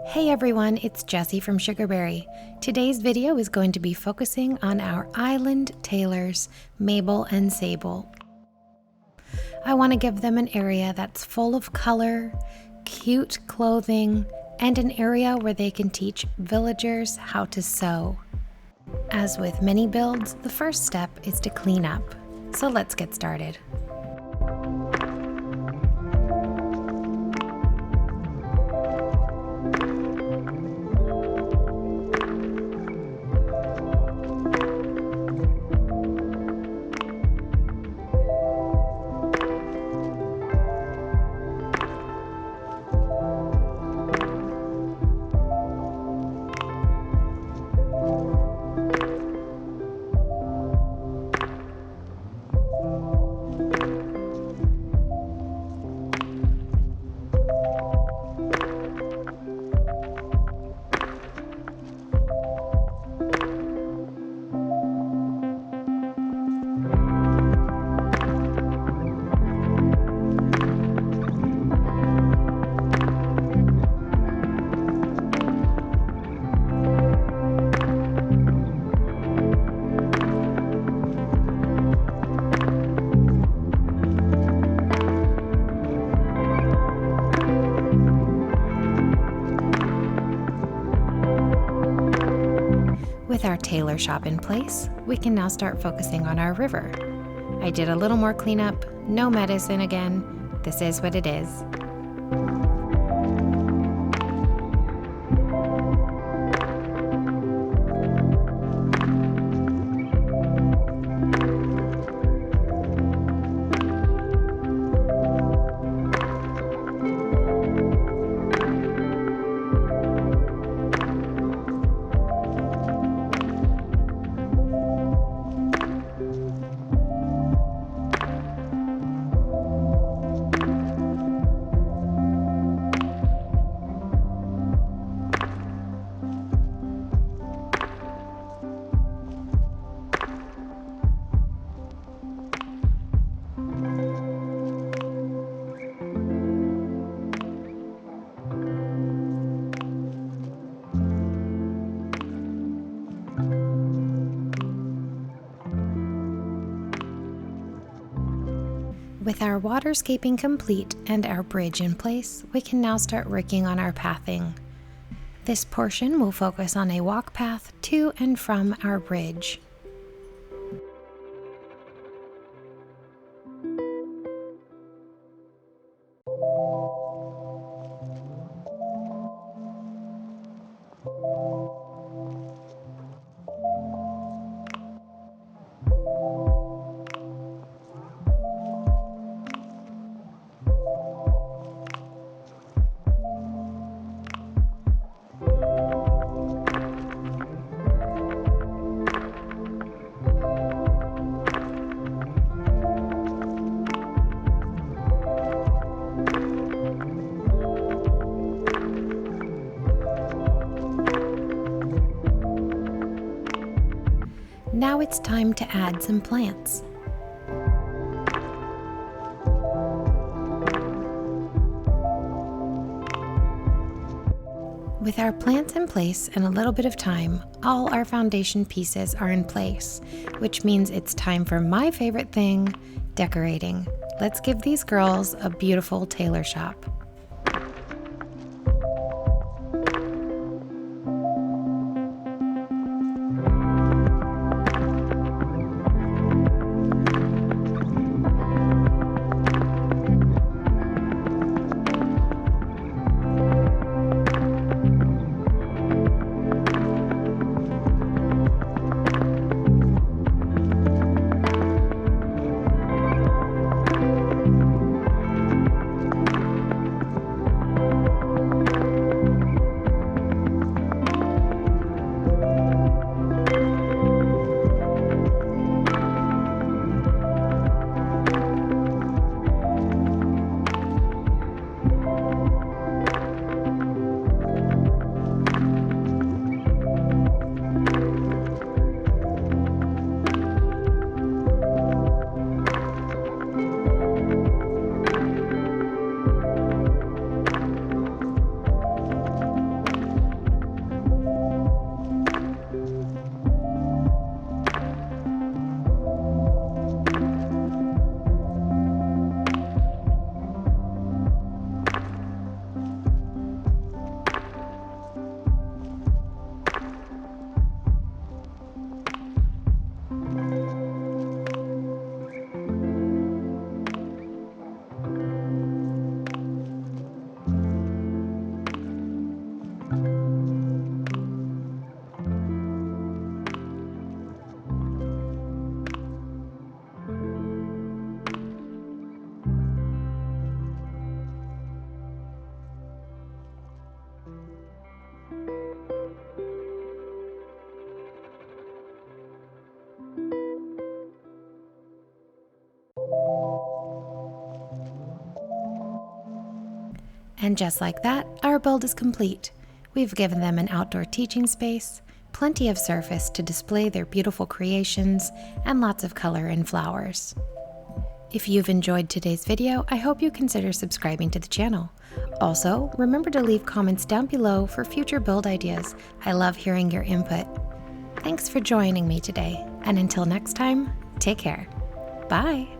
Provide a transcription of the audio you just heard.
Hey everyone, it's Jessie from Sugarberry. Today's video is going to be focusing on our island tailors, Mabel and Sable. I want to give them an area that's full of color, cute clothing, and an area where they can teach villagers how to sew. As with many builds, the first step is to clean up. So let's get started. With our tailor shop in place, we can now start focusing on our river. I did a little more cleanup, no medicine again. This is what it is. With our waterscaping complete and our bridge in place, we can now start working on our pathing. This portion will focus on a walk path to and from our bridge. Now it's time to add some plants. With our plants in place and a little bit of time, all our foundation pieces are in place, which means it's time for my favorite thing, decorating. Let's give these girls a beautiful tailor shop. And just like that, our build is complete. We've given them an outdoor teaching space, plenty of surface to display their beautiful creations, and lots of color and flowers. If you've enjoyed today's video, I hope you consider subscribing to the channel. Also, remember to leave comments down below for future build ideas. I love hearing your input. Thanks for joining me today, and until next time, take care. Bye!